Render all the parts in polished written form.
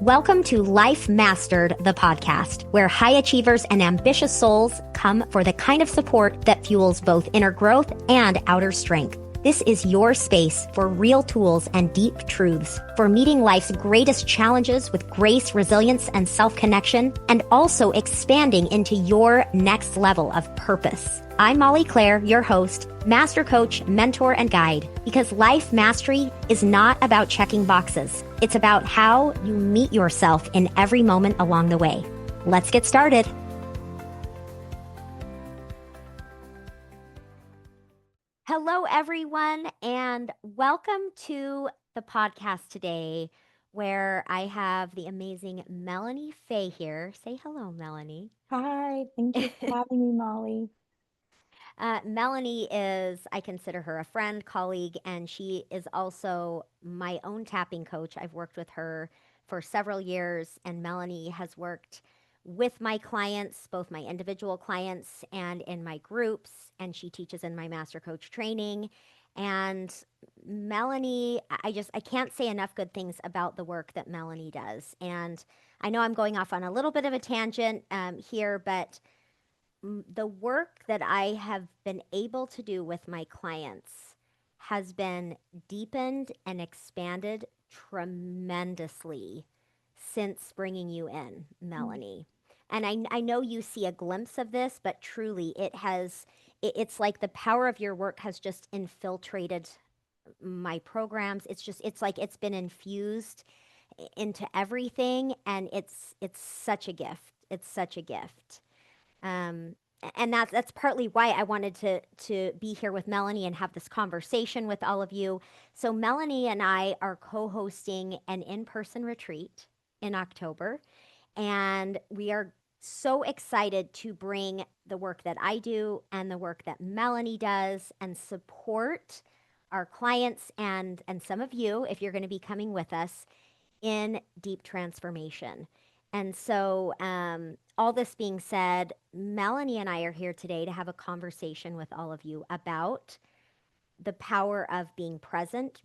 Welcome to Life Mastered, the podcast, where high achievers and ambitious souls come for the kind of support that fuels both inner growth and outer strength. This is your space for real tools and deep truths, for meeting life's greatest challenges with grace, resilience, and self-connection, and also expanding into your next level of purpose. I'm Molly Claire, your host, master coach, mentor, and guide, because life mastery is not about checking boxes. It's about how you meet yourself in every moment along the way. Let's get started. Hello, everyone, and welcome to the podcast today, where I have the amazing Melanie Fay here. Say hello, Melanie. Hi, thank you for having me, Molly. Melanie is, I consider her a friend, colleague, and she is also my own tapping coach. I've worked with her for several years, and Melanie has worked with my clients, both my individual clients and in my groups, and she teaches in my master coach training. And Melanie, I can't say enough good things about the work that Melanie does. And I know I'm going off on a little bit of a tangent here, but the work that I have been able to do with my clients has been deepened and expanded tremendously since bringing you in, Melanie. And I know you see a glimpse of this, but truly it's like the power of your work has just infiltrated my programs. It's like it's been infused into everything, and it's such a gift. It's such a gift. Um, and that's partly why I wanted to be here with Melanie and have this conversation with all of you. So Melanie and I are co-hosting an in-person retreat in October, and we are so excited to bring the work that I do and the work that Melanie does and support our clients and some of you, if you're going to be coming with us, in deep transformation. And so, all this being said, Melanie and I are here today to have a conversation with all of you about the power of being present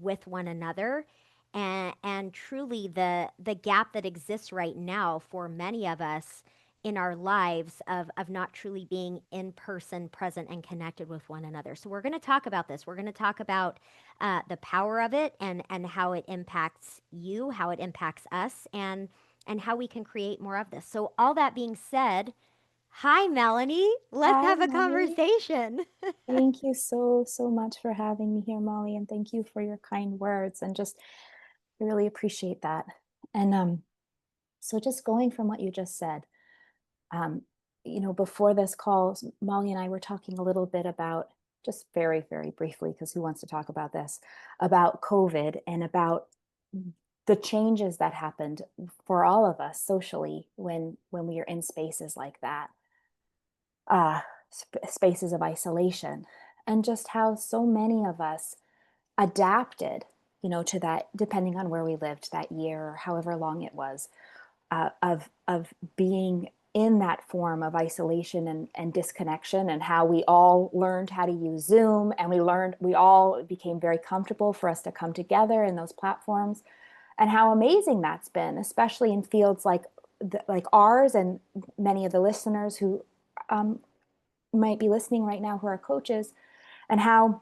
with one another, and truly the gap that exists right now for many of us in our lives of not truly being in person, present, and connected with one another. So we're going to talk about this. We're going to talk about the power of it and how it impacts you, how it impacts us, and how we can create more of this. So all that being said, hi, Melanie. Let's Hi, have a Molly. conversation. Thank you so much for having me here, Molly, and thank you for your kind words. And just, I really appreciate that. And so just going from what you just said, um, before this call, Molly and I were talking a little bit about, just very briefly, because who wants to talk about this, about COVID and about the changes that happened for all of us socially when we are in spaces like that. Spaces of isolation, and just how so many of us adapted, to that, depending on where we lived that year or however long it was, of being in that form of isolation and disconnection, and how we all learned how to use Zoom, and we all became very comfortable for us to come together in those platforms, and how amazing that's been, especially in fields like ours, and many of the listeners who might be listening right now who are coaches, and how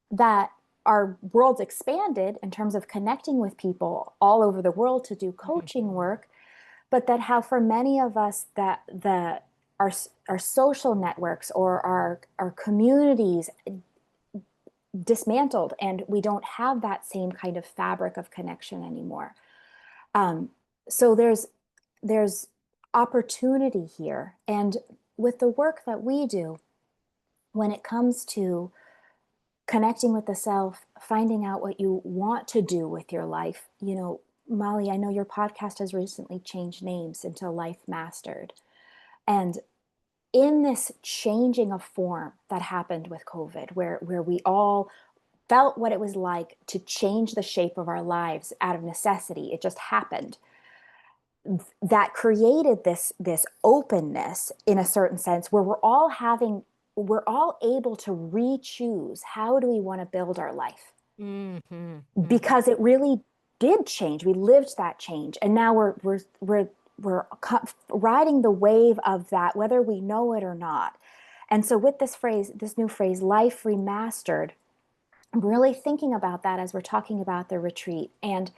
that our world's expanded in terms of connecting with people all over the world to do coaching work, but that how for many of us that our social networks or our communities dismantled, and we don't have that same kind of fabric of connection anymore. So there's opportunity here, and with the work that we do, when it comes to connecting with the self, finding out what you want to do with your life, Molly, I know your podcast has recently changed names into Life Mastered. And in this changing of form that happened with COVID, where we all felt what it was like to change the shape of our lives out of necessity, it just happened. That created this openness in a certain sense, where we're all able to re-choose how do we want to build our life, Mm-hmm. because it really did change. We lived that change, and now we're riding the wave of that, whether we know it or not. And so, with this phrase, this new phrase, life remastered, I'm really thinking about that as we're talking about the retreat. And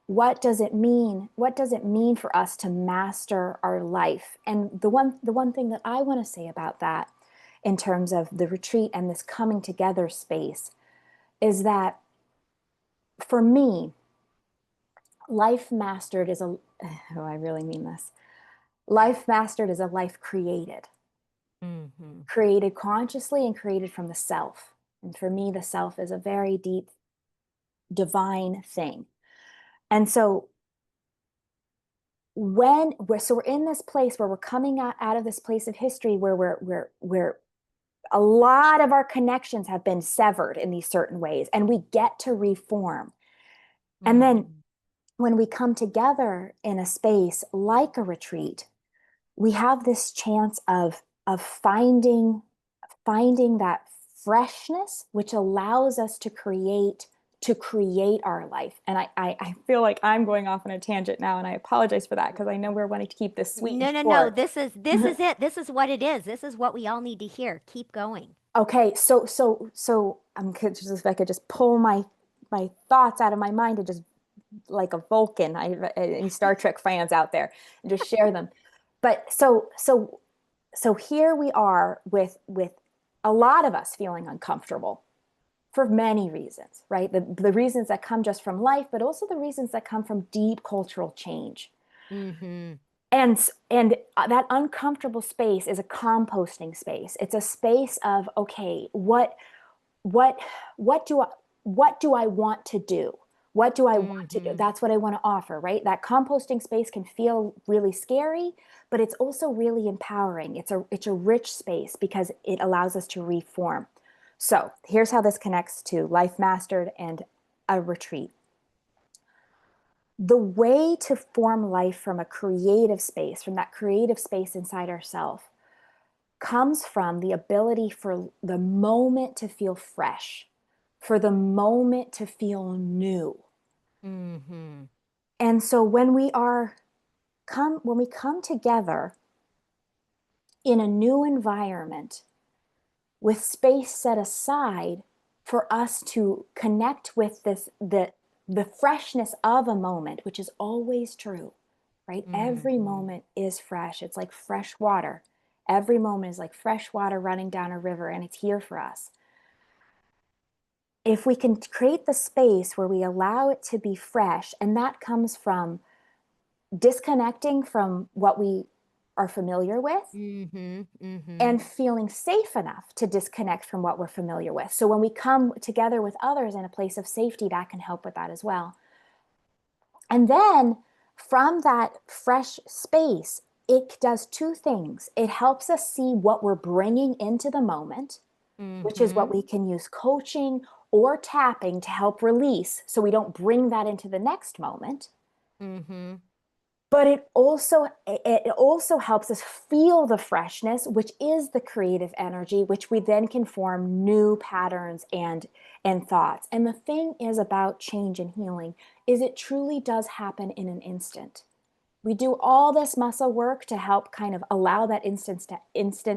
what does it mean? What does it mean for us to master our life? And the one thing that I want to say about that, in terms of the retreat and this coming together space, is that for me, life mastered is a, oh, I really mean this. Life mastered is a life created, Mm-hmm. created consciously and created from the self. And for me, the self is a very deep, divine thing. And so we're in this place where we're coming out of this place of history where we're a lot of our connections have been severed in these certain ways, and we get to reform. And then Mm-hmm. when we come together in a space like a retreat, we have this chance of finding that freshness, which allows us to create our life. And I feel like I'm going off on a tangent now, and I apologize for that because I know we're wanting to keep this sweet and No, no, no. short. This is it. This is what it is. This is what we all need to hear. Keep going. Okay, so I'm just, if I could just pull my thoughts out of my mind and just like a Vulcan, any Star Trek fans out there, and just share them. But so here we are with a lot of us feeling uncomfortable for many reasons, right? The reasons that come just from life, but also the reasons that come from deep cultural change. Mm-hmm. And that uncomfortable space is a composting space. It's a space of, okay, what what do I what do I want to do? What do I want to do? Mm-hmm. That's what I want to offer, right? That composting space can feel really scary, but it's also really empowering. It's a rich space because it allows us to reform. So here's how this connects to life mastered and a retreat. The way to form life from a creative space, from that creative space inside ourselves, comes from the ability for the moment to feel fresh, for the moment to feel new. Mm-hmm. And so when we come together in a new environment with space set aside for us to connect with the freshness of a moment, which is always true, right? Every Mm-hmm. moment is fresh. It's like fresh water. Every moment is like fresh water running down a river, and it's here for us. If we can create the space where we allow it to be fresh, and that comes from disconnecting from what we are familiar with Mm-hmm. Mm-hmm. and feeling safe enough to disconnect from what we're familiar with. So when we come together with others in a place of safety, that can help with that as well. And then from that fresh space, it does two things. It helps us see what we're bringing into the moment, which is Mm-hmm. what we can use coaching or tapping to help release so we don't bring that into the next moment. Mm-hmm. But it also helps us feel the freshness, which is the creative energy, which we then can form new patterns and thoughts. And the thing is about change and healing is it truly does happen in an instant. We do all this muscle work to help kind of allow that instant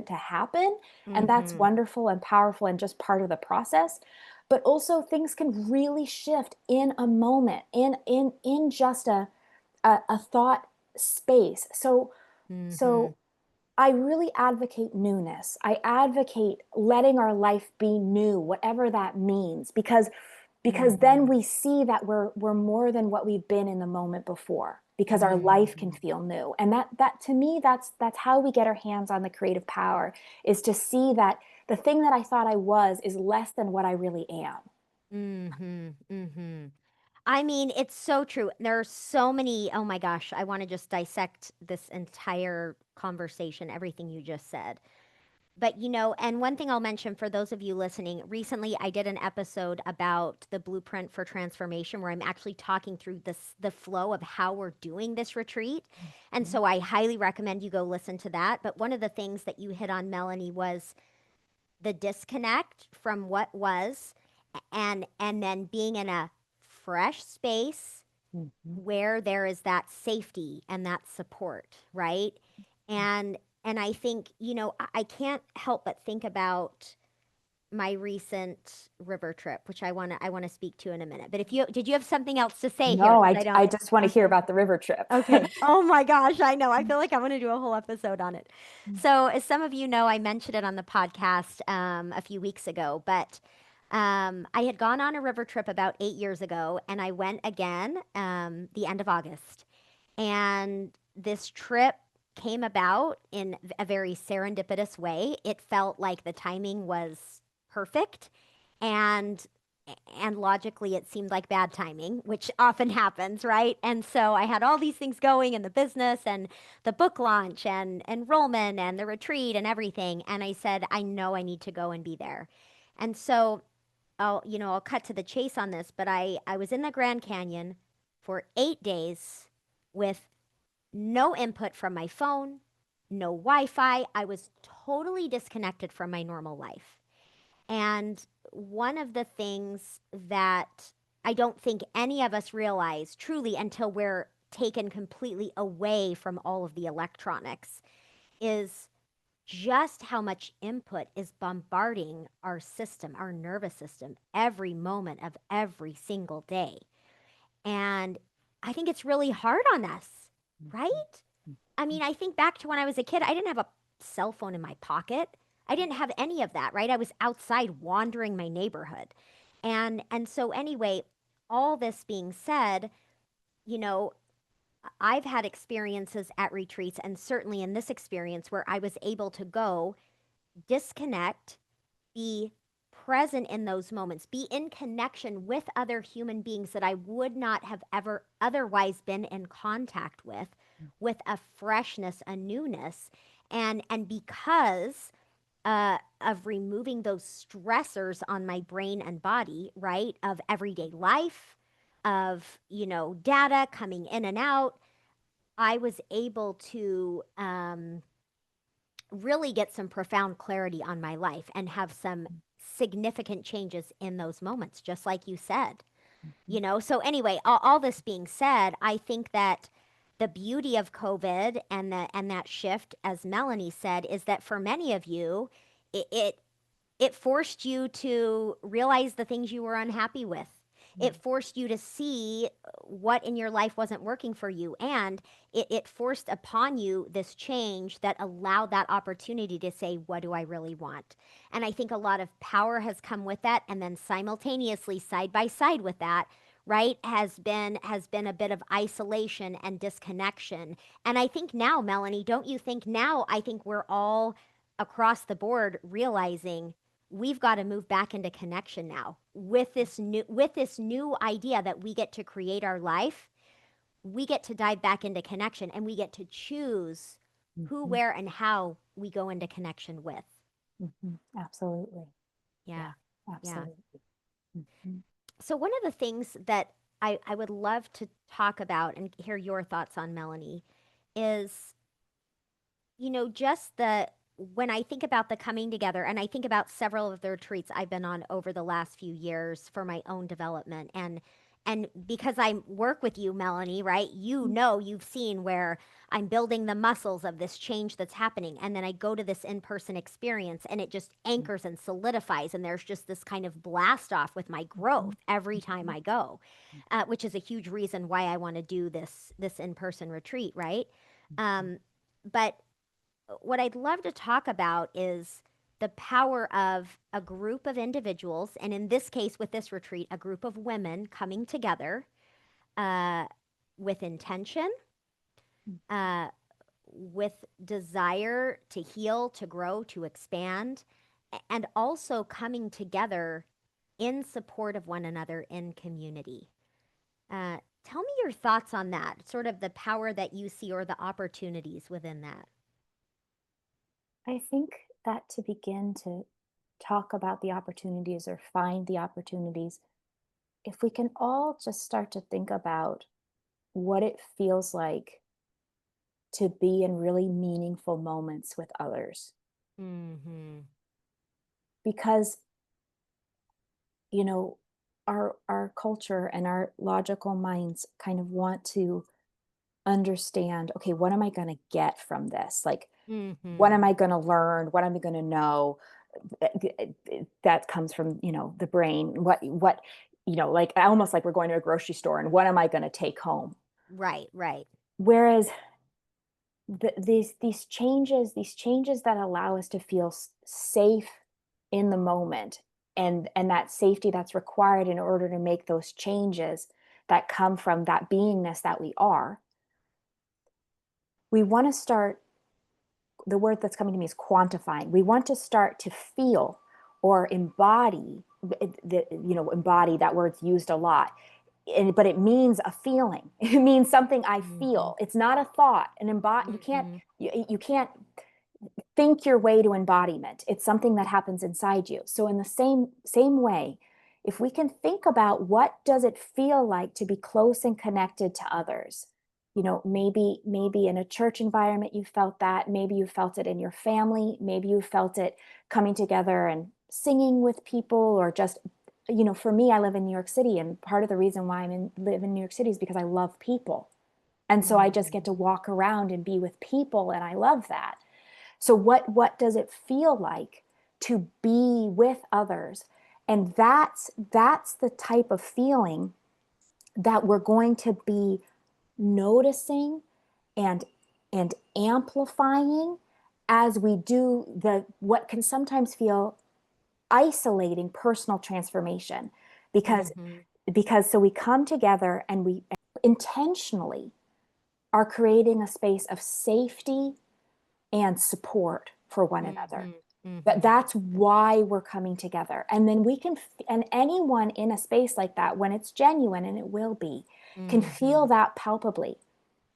to happen, and that's Mm-hmm. wonderful and powerful and just part of the process. But also things can really shift in a moment, in just a thought space. So Mm-hmm. I really advocate newness. I advocate letting our life be new, whatever that means, because then Mm-hmm. we see that we're more than what we've been in the moment before, because our life can Mm-hmm. feel new. And that to me, that's how we get our hands on the creative power, is to see that the thing that I thought I was is less than what I really am. Mm-hmm. Mm-hmm. I mean, it's so true. There are so many. Oh my gosh, I want to just dissect this entire conversation, everything you just said. But and one thing I'll mention for those of you listening, recently I did an episode about the blueprint for transformation where I'm actually talking through the flow of how we're doing this retreat. And so I highly recommend you go listen to that. But one of the things that you hit on, Melanie, was the disconnect from what was and then being in a fresh space Mhm. where there is that safety and that support, right? And and I think, I can't help but think about my recent river trip, which I want to speak to in a minute. But if you did you have something else to say here? No, Because I, I I don't. just want to hear Okay. about the river trip. Okay. Oh my gosh, I know. I feel like I want to do a whole episode on it. So, as some of you know, I mentioned it on the podcast a few weeks ago, but I had gone on a river trip about 8 years ago, and I went again the end of August. And this trip came about in a very serendipitous way. It felt like the timing was perfect, and logically it seemed like bad timing, which often happens, right? And so I had all these things going in the business and the book launch and enrollment and the retreat and everything. And I said, I know I need to go and be there. And so I'll cut to the chase on this, but I was in the Grand Canyon for 8 days with no input from my phone, no Wi-Fi. I was totally disconnected from my normal life. And one of the things that I don't think any of us realize truly until we're taken completely away from all of the electronics is just how much input is bombarding our system, our nervous system, every moment of every single day. And I think it's really hard on us, right? I mean, I think back to when I was a kid, I didn't have a cell phone in my pocket. I didn't have any of that, right? I was outside wandering my neighborhood. And so anyway, all this being said, you know, I've had experiences at retreats and certainly in this experience where I was able to go disconnect, be present in those moments, be in connection with other human beings that I would not have ever otherwise been in contact with a freshness, a newness. And because of removing those stressors on my brain and body, right, of everyday life, of, data coming in and out, I was able to really get some profound clarity on my life and have some significant changes in those moments, just like you said. So anyway, all this being said, I think that the beauty of COVID and that shift, as Melanie said, is that for many of you, it it forced you to realize the things you were unhappy with. It forced you to see what in your life wasn't working for you. And it forced upon you this change that allowed that opportunity to say, what do I really want? And I think a lot of power has come with that. And then simultaneously, side by side with that, right, has been a bit of isolation and disconnection. And I think now, Melanie, don't you think now, I think we're all across the board realizing we've got to move back into connection now with this new idea that we get to create our life. We get to dive back into connection and we get to choose who, Mhm. where, and how we go into connection with. Mhm. Absolutely. Yeah. Yeah, Yeah. absolutely. Mhm. So one of the things that I would love to talk about and hear your thoughts on, Melanie, is just the when I think about the coming together, and I think about several of the retreats I've been on over the last few years for my own development, and because I work with you, Melanie, right? You've seen where I'm building the muscles of this change that's happening, and then I go to this in-person experience, and it just anchors and solidifies, and there's just this kind of blast off with my growth Mhm. every time I go, which is a huge reason why I want to do this in-person retreat, right? Mhm. Um, but what I'd love to talk about is the power of a group of individuals, and in this case, with this retreat, a group of women coming together uh, with intention, uh, with desire to heal, to grow, to expand, and also coming together in support of one another in community. Tell me your thoughts on that, sort of the power that you see or the opportunities within that. I think that to begin to talk about the opportunities or find the opportunities, if we can all just start to think about what it feels like to be in really meaningful moments with others. Mm-hmm. Because, you know, our culture and our logical minds kind of want to understand, okay, what am I going to get from this? Like, what Mhm. am I going to learn? What am I going to know? That comes from, the brain. What, like almost like we're going to a grocery store and what am I going to take home? Right, right. Whereas these changes that allow us to feel safe in the moment, and that safety that's required in order to make those changes that come from that beingness that we are, we want to start. The word that's coming to me is quantifying. We want to start to feel or embody. Embody, that word's used a lot, but it means a feeling. It means something I Mhm. feel. It's not a thought. And embody, Mhm. you can't think your way to embodiment. It's something that happens inside you. So in the same way, if we can think about what does it feel like to be close and connected to others, maybe in a church environment you felt that, maybe you felt it in your family, maybe you felt it coming together and singing with people, or just, for me, I live in New York City, and part of the reason why live in New York City is because I love people. And so I just get Mhm. to walk around and be with people, and I love that. So what does it feel like to be with others? And that's the type of feeling that we're going to be noticing and and amplifying as we do the what can sometimes feel isolating personal transformation, because Mhm. so we come together and we intentionally are creating a space of safety and support for one another. Mhm. But Mhm. that's why we're coming together. And then we can, and anyone in a space like that, when it's genuine, and it will be, can feel Mhm. that palpably.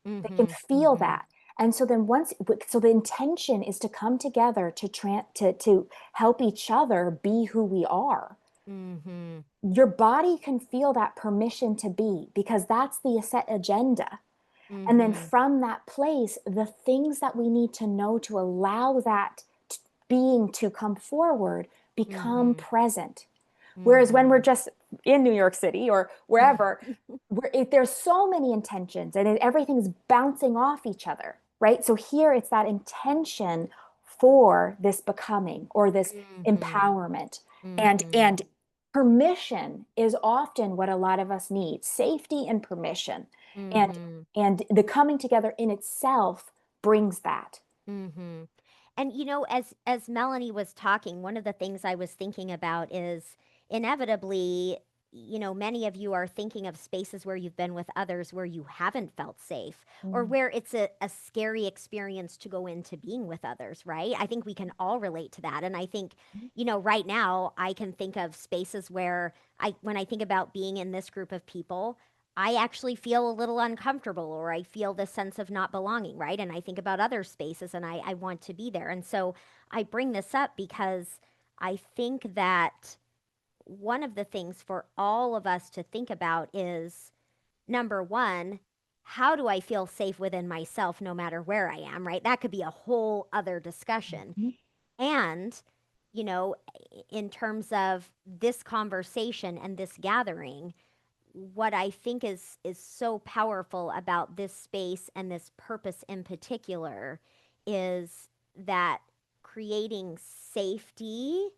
They can Mhm. feel Mhm. that. And so then so the intention is to come together to help each other be who we are. Mhm. Your body can feel that permission to be, because that's the set agenda. And then Mhm. from that place, the things that we need to know to allow that being to come forward become Mhm. present. Whereas when we're Mhm. just in New York City or wherever, there's so many intentions and everything's bouncing off each other, right? So here it's that intention for this becoming or this Mhm. empowerment. And Mhm. and permission is often what a lot of us need, safety and permission. And Mhm. the coming together in itself brings that. Mhm. And as Melanie was talking, one of the things I was thinking about is inevitably, many of you are thinking of spaces where you've been with others where you haven't felt safe, or Mm. where it's a scary experience to go into being with others, right? I think we can all relate to that. And I think, right now I can think of spaces where when I think about being in this group of people, I actually feel a little uncomfortable, or I feel this sense of not belonging, right? And I think about other spaces and I want to be there. And so I bring this up because I think that one of the things for all of us to think about is, number one, how do I feel safe within myself no matter where I am, right? That could be a whole other discussion. Mhm. And, you know, in terms of this conversation and this gathering, what I think is so powerful about this space and this purpose in particular is that creating safety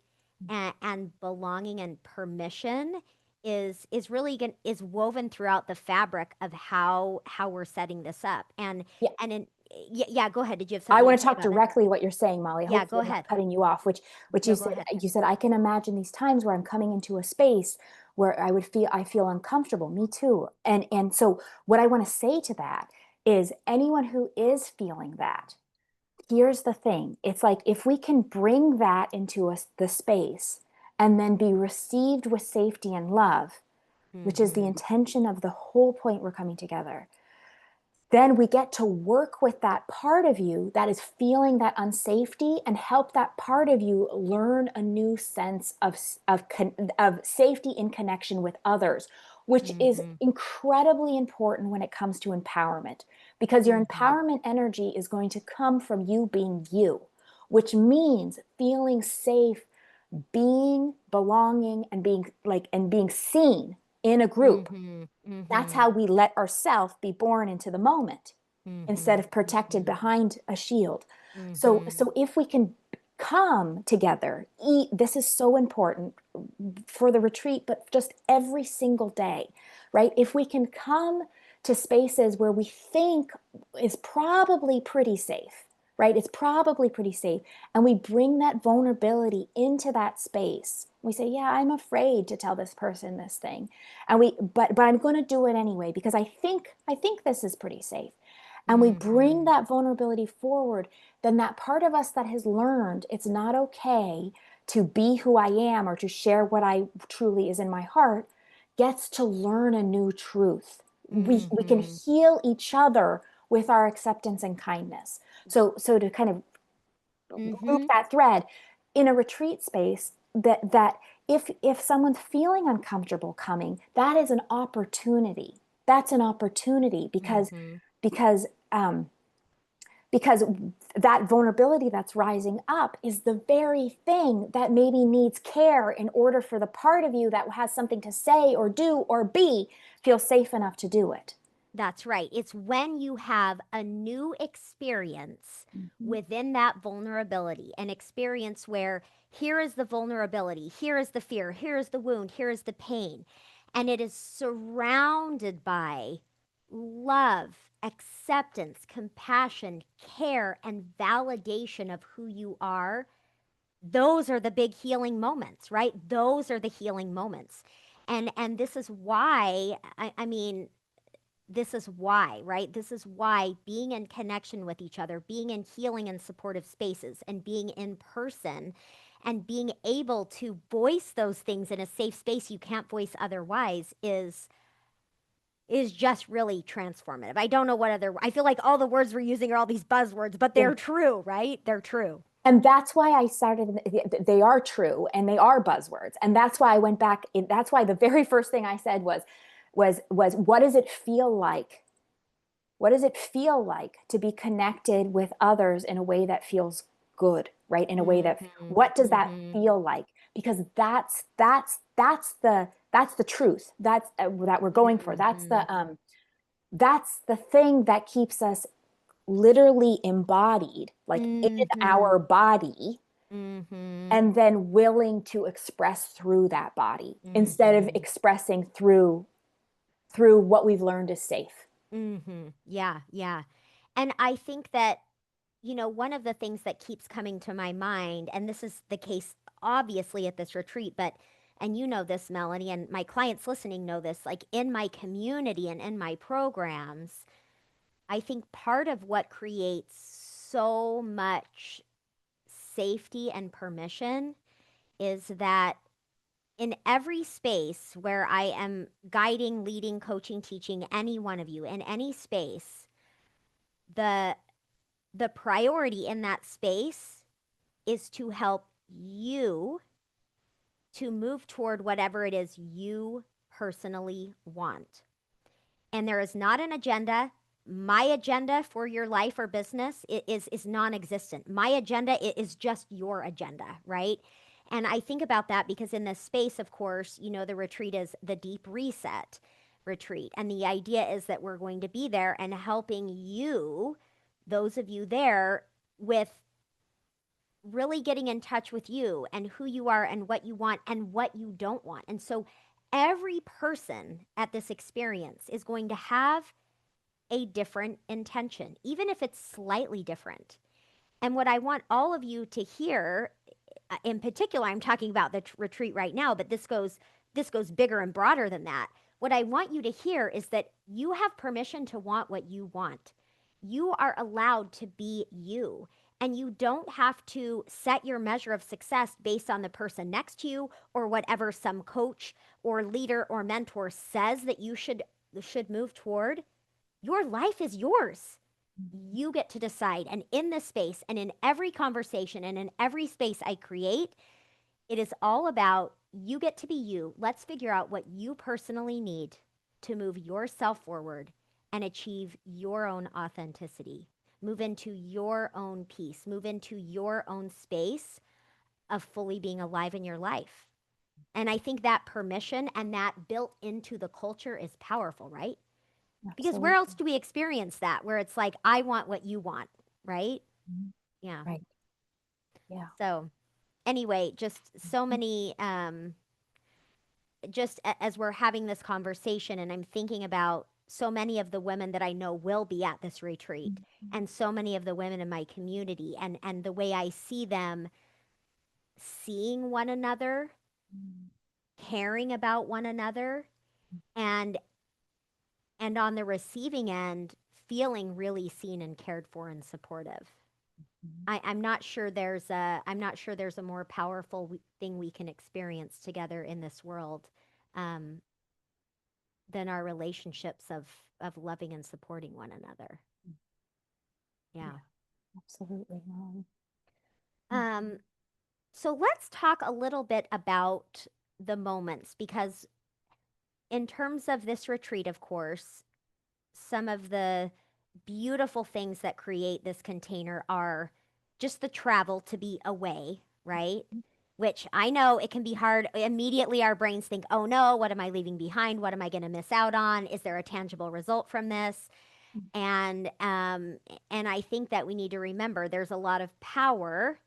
and belonging and permission is really is woven throughout the fabric of how we're setting this up. Yeah, And in yeah, yeah, go ahead. Did you have I something to want to say talk about this? directly what you're saying, Molly. Yeah, go Hopefully, I'm not ahead. cutting you off. Which No, go ahead. you said I can imagine these times where I'm coming into a space where I feel uncomfortable. Me too. And so what I want to say to that is, anyone who is feeling that, here's the thing. It's like, if we can bring that into the space and then be received with safety and love, which is the Mhm. intention of the whole point we're coming together, then we get to work with that part of you that is feeling that unsafety and help that part of you learn a new sense of safety in connection with others, which is Mhm. incredibly important when it comes to empowerment, because your Mhm. empowerment energy is going to come from you being you, which means feeling safe being, belonging, and being seen in a group. Mhm. That's Mhm. how we let ourselves be born into the moment instead Mhm. of protected Mhm. behind a shield. So Mhm. so if we can come together, eat, this is so important for the retreat, but just every single day, right? If we can come to spaces where we think is probably pretty safe, right? It's probably pretty safe. And we bring that vulnerability into that space. We say, yeah, I'm afraid to tell this person this thing. But I'm going to do it anyway because I think this is pretty safe. And we bring Mhm. that vulnerability forward, then that part of us that has learned it's not okay to be who I am or to share what I truly is in my heart gets to learn a new truth. We can Mhm. heal each other with our acceptance and kindness. So to kind of group Mhm. that thread in a retreat space, that if someone's feeling uncomfortable coming, that is an opportunity. That's an opportunity Mhm. because um, because that vulnerability that's rising up is the very thing that maybe needs care in order for the part of you that has something to say or do or be feel safe enough to do it. That's right. It's when you have a new experience Mm-hmm. within that vulnerability, an experience where here is the vulnerability, here is the fear, here is the wound, here is the pain, and it is surrounded by love, acceptance, compassion, care, and validation of who you are. Those are the big healing moments, right? Those are the healing moments. And this is why I mean this is why, right? This is why being in connection with each other, being in healing and supportive spaces, and being in person and being able to voice those things in a safe space you can't voice otherwise is just really transformative. I don't know what other I feel like all the words we're using are all these buzzwords, but Yeah. they're true, right? They're true. And that's why I started, they are true and they are buzzwords. And that's why I went back. That's why the very first thing I said was what does it feel like? What does it feel like to be connected with others in a way that feels good, right? In a way that, Mhm. what does that Mhm. feel like? Because that's the truth. That we're going for. Mhm. That's the thing that keeps us literally embodied, like in Mhm. our body, Mhm. and then willing to express through that body instead of Mhm. expressing through what we've learned is safe. Yeah, yeah. And I think that, one of the things that keeps coming to my mind, and this is the case obviously at this retreat, but, and you know this, Melanie, and my clients listening know this, like in my community and in my programs, I think part of what creates so much safety and permission is that in every space where I am guiding, leading, coaching, teaching any one of you in any space, the the priority in that space is to help you to move toward whatever it is you personally want. And there is not an agenda. My agenda for your life or business is non-existent. My agenda is just your agenda, right? And I think about that because in this space, of course, the retreat is the deep reset retreat. And the idea is that we're going to be there and helping you, those of you there, with really getting in touch with you and who you are and what you want and what you don't want. And so every person at this experience is going to have a different intention, even if it's slightly different. And what I want all of you to hear, in particular, I'm talking about the retreat right now, but this goes bigger and broader than that. What I want you to hear is that you have permission to want what you want. You are allowed to be you. And you don't have to set your measure of success based on the person next to you or whatever some coach or leader or mentor says that you should move toward. Your life is yours. You get to decide. And in this space and in every conversation and in every space I create, it is all about you get to be you. Let's figure out what you personally need to move yourself forward and achieve your own authenticity. Move into your own peace, move into your own space of fully being alive in your life. And I think that permission and that built into the culture is powerful, right? Because where else Absolutely. do we experience that where it's like, I want what you want, right? Mhm. Yeah. Right. Yeah. So, anyway, just so Mhm. many, as we're having this conversation, and I'm thinking about so many of the women that I know will be at this retreat, Mhm. and so many of the women in my community, and the way I see them seeing one another, caring about one another, and on the receiving end, feeling really seen and cared for and supportive. Mhm. I'm not sure there's a more powerful thing we can experience together in this world, um, than our relationships of loving and supporting one another. Yeah. Yeah, absolutely. Um, so let's talk a little bit about the moments, because in terms of this retreat, of course, some of the beautiful things that create this container are just the travel to be away, right? Which I know it can be hard. Immediately, our brains think, oh no, what am I leaving behind? What am I going to miss out on? Is there a tangible result from this? And I think that we need to remember there's a lot of power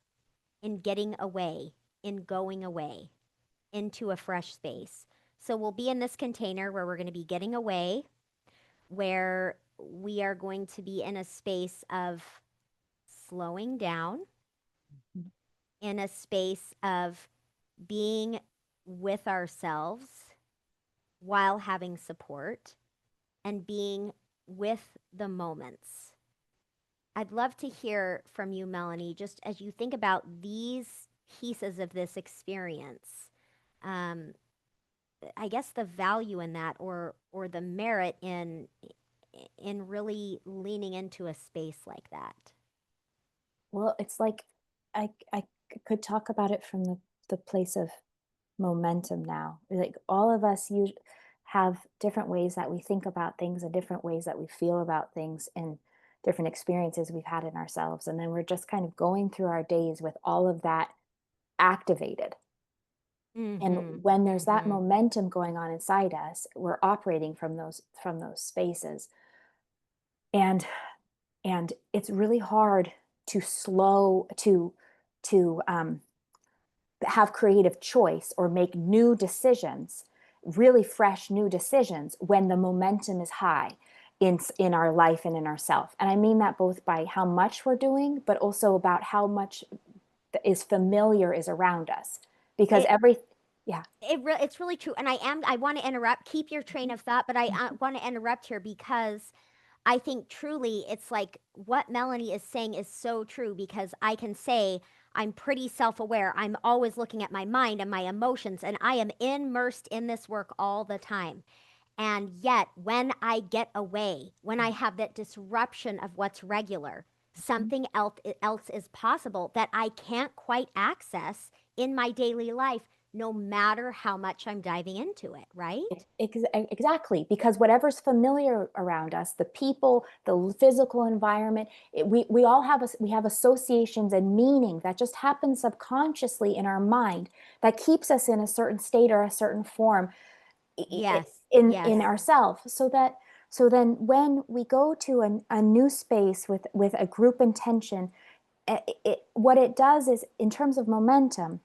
in getting away, in going away into a fresh space. So we'll be in this container where we're going to be getting away, where we are going to be in a space of slowing down, Mhm. in a space of being with ourselves while having support, and being with the moments. I'd love to hear from you, Melanie, just as you think about these pieces of this experience. Um, I guess the value in that, or the merit in really leaning into a space like that. Well, it's like I could talk about it from the place of momentum now. Like all of us have different ways that we think about things and different ways that we feel about things and different experiences we've had in ourselves. And then we're just kind of going through our days with all of that activated. And Mm-hmm. when there's that Mm-hmm. momentum going on inside us, we're operating from those spaces. And it's really hard to slow to have creative choice or make new decisions, really fresh new decisions when the momentum is high in our life and in ourself. And I mean that both by how much we're doing, but also about how much is familiar is around us. Because It yeah. it's really true. And I want to interrupt. Keep your train Mhm. of thought, but I Mhm. want to interrupt here because I think truly it's like what Melanie is saying is so true, because I can say I'm pretty self aware. I'm always looking at my mind and my emotions, and I am immersed in this work all the time. And yet, when I get away, when I have that disruption of what's regular, something else is possible that I can't quite access in my daily life, no matter how much I'm diving into it, right? Exactly, because whatever's familiar around us, the people, the physical environment, we all have we have associations and meaning that just happens subconsciously in our mind that keeps us in a certain state or a certain form Yes, in yes. ourselves. So then when we go to a new space with a group intention, what it does is, in terms of momentum,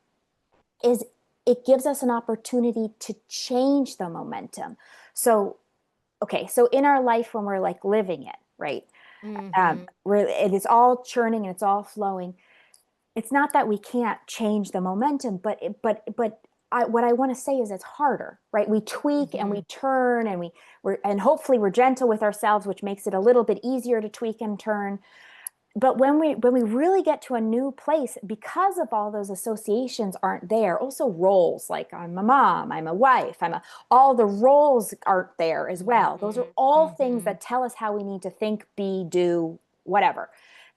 is it gives us an opportunity to change the momentum. So, okay, so in our life when we're like living it, right? Mm-hmm. Where it is all churning and it's all flowing. It's not that we can't change the momentum, what I want to say is it's harder, right? We tweak and Mm-hmm. we turn and and hopefully we're gentle with ourselves, which makes it a little bit easier to tweak and turn. But when we really get to a new place, because of all those associations aren't there, also roles, like I'm a mom, I'm a wife, all the roles aren't there as well. Those are Mm-hmm. all things Mm-hmm. that tell us how we need to think, be, do, whatever.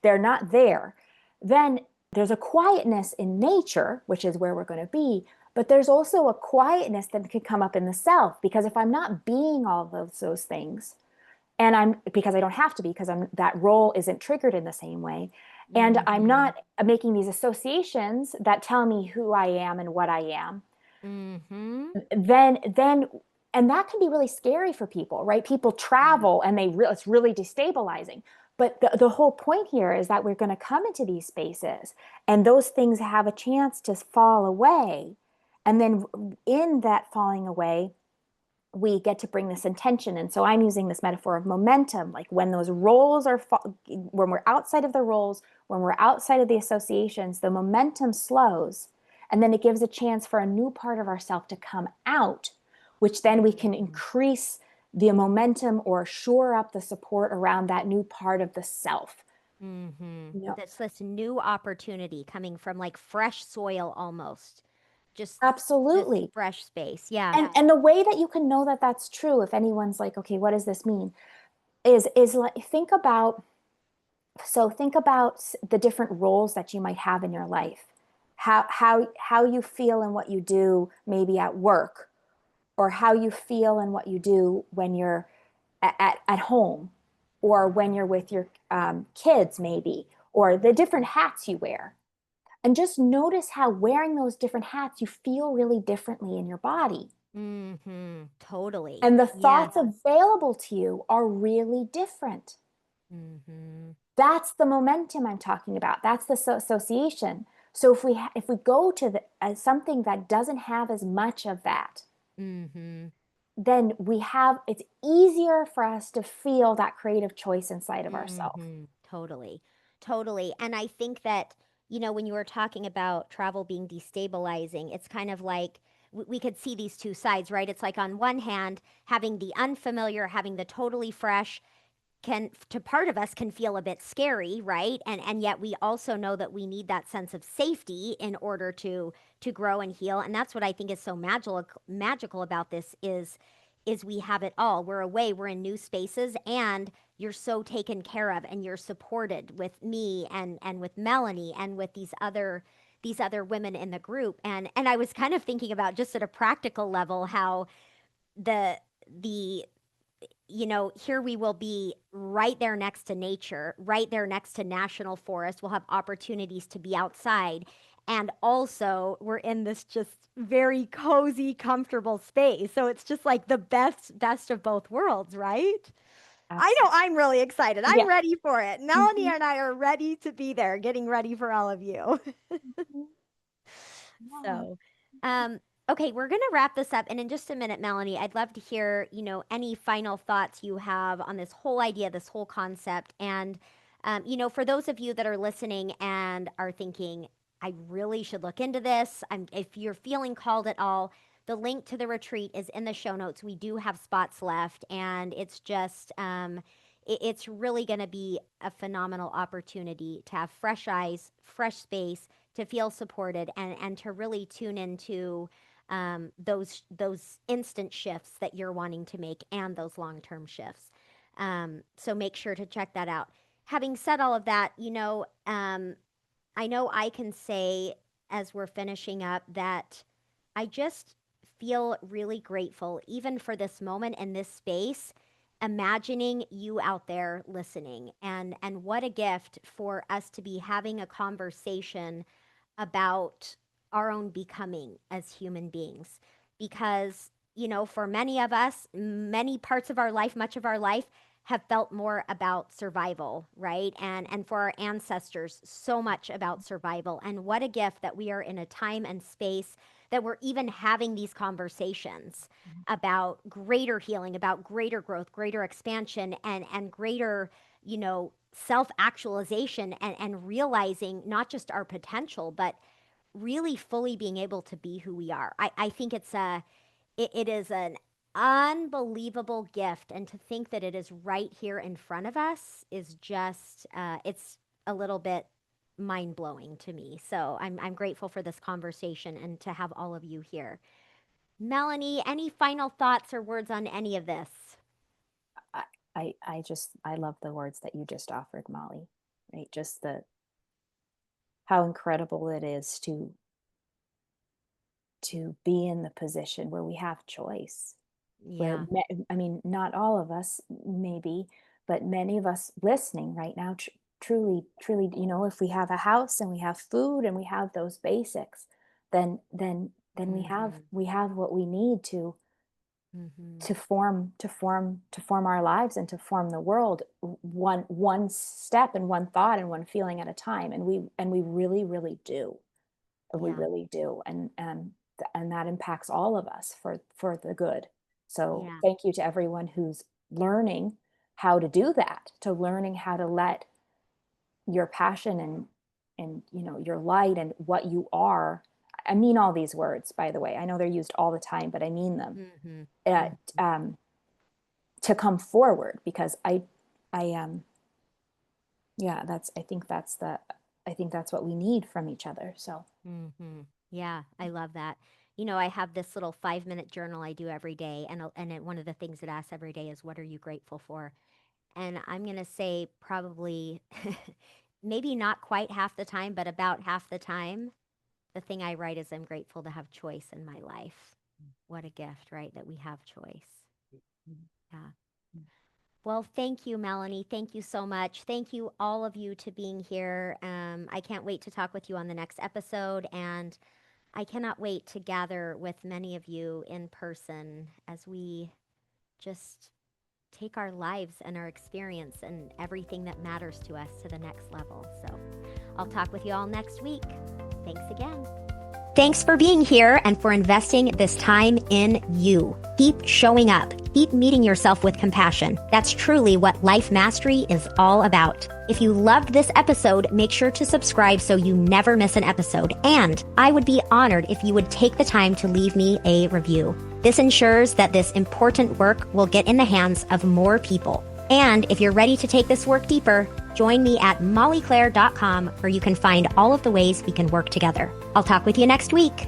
They're not there. Then there's a quietness in nature, which is where we're going to be. But there's also a quietness that could come up in the self, because if I'm not being all of those things, and I'm, because I don't have to be, because I'm, that role isn't triggered in the same way, And I'm Mhm. not making these associations that tell me who I am and what I am, Mhm. then and that can be really scary for people, right? People Yeah. travel and it's really destabilizing. But the whole point here is that we're going to come into these spaces and those things have a chance to fall away. And then in that falling away, we get to bring this intention. And so I'm using this metaphor of momentum, like when those roles are, when we're outside of the roles, when we're outside of the associations, the momentum slows. And then it gives a chance for a new part of ourself to come out, which then we can Mhm. increase the momentum or shore up the support around that new part of the self. Mhm. You know, That's this new opportunity coming from like fresh soil almost. Just this absolutely. fresh space. Yeah. And the way that you can know that that's true, if anyone's like, okay, what does this mean? Is like think about the different roles that you might have in your life. How you feel and what you do maybe at work, or how you feel and what you do when you're at home, or when you're with your kids maybe, or the different hats you wear. And just notice how wearing those different hats you feel really differently in your body. Mhm. Totally. And the Yeah. thoughts available to you are really different. Mhm. That's the momentum I'm talking about. That's the association. So if we go to something that doesn't have as much of that, Mhm. then it's easier for us to feel that creative choice inside of ourselves. Totally. Totally. And I think that, when you were talking about travel being destabilizing, it's kind of like we could see these two sides, right? It's like on one hand, having the unfamiliar, having the totally fresh, can to part of us can feel a bit scary, right? And yet we also know that we need that sense of safety in order to grow and heal. And that's what I think is so magical about this is we have it all. We're away, we're in new spaces, and you're so taken care of and you're supported with me and with Melanie and with these other women in the group. And I was kind of thinking about just at a practical level how the the here we will be right there next to nature, right there next to national forest. We'll have opportunities to be outside. And also, we're in this just very cozy, comfortable space. So it's just like the best of both worlds, right? I know Absolutely. I'm really excited. I'm Yeah. ready for it. Melanie Mhm. and I are ready to be there, getting ready for all of you. Mhm. Yeah. So, um, okay, we're going to wrap this up. And in just a minute, Melanie, I'd love to hear, any final thoughts you have on this whole idea, this whole concept. And, for those of you that are listening and are thinking, I really should look into this, if you're feeling called at all, the link to the retreat is in the show notes. We do have spots left, and it's just, it's really going to be a phenomenal opportunity to have fresh eyes, fresh space, to feel supported and to really tune into those instant shifts that you're wanting to make and those long-term shifts. So make sure to check that out. Having said all of that, I know I can say as we're finishing up that I just feel really grateful, even for this moment in this space, imagining you out there listening. And what a gift for us to be having a conversation about our own becoming as human beings. Because, for many of us, many parts of our life, much of our life, have felt more about survival, right? And for our ancestors, so much about survival. And what a gift that we are in a time and space that we're even having these conversations about greater healing, about greater growth, greater expansion, and greater, self-actualization, and realizing not just our potential, but really fully being able to be who we are. I think it is an unbelievable gift, and to think that it is right here in front of us is just it's a little bit mind blowing to me. So I'm grateful for this conversation and to have all of you here. Melanie, any final thoughts or words on any of this? I, I love the words that you just offered, Molly. Right? Just the how incredible it is to be in the position where we have choice. Yeah. I mean, not all of us, maybe, but many of us listening right now truly, if we have a house and we have food and we have those basics, then Mm-hmm. we have what we need Mm-hmm. to form our lives and to form the world, one step and one thought and one feeling at a time. And we really do. We Yeah. really do. And that impacts all of us for the good. So Yeah. thank you to everyone who's learning how to do that, to learning how to let your passion and your light and what you are. I mean all these words, by the way. I know they're used all the time, but I mean them. Mm-hmm. uh, Mm-hmm. um, to come forward, because I yeah, I think that's what we need from each other. So Mm-hmm. Yeah, I love that. I have this little 5-minute journal I do every day, one of the things it asks every day is, "What are you grateful for?" And I'm gonna say probably, maybe not quite half the time, but about half the time, the thing I write is, "I'm grateful to have choice in my life." What a gift, right? That we have choice. Yeah. Well, thank you, Melanie. Thank you so much. Thank you, all of you, to being here. I can't wait to talk with you on the next episode, and I cannot wait to gather with many of you in person as we just take our lives and our experience and everything that matters to us to the next level. So I'll talk with you all next week. Thanks again. Thanks for being here and for investing this time in you. Keep showing up. Keep meeting yourself with compassion. That's truly what Life Mastery is all about. If you loved this episode, make sure to subscribe so you never miss an episode. And I would be honored if you would take the time to leave me a review. This ensures that this important work will get in the hands of more people. And if you're ready to take this work deeper, join me at mollyclaire.com, where you can find all of the ways we can work together. I'll talk with you next week.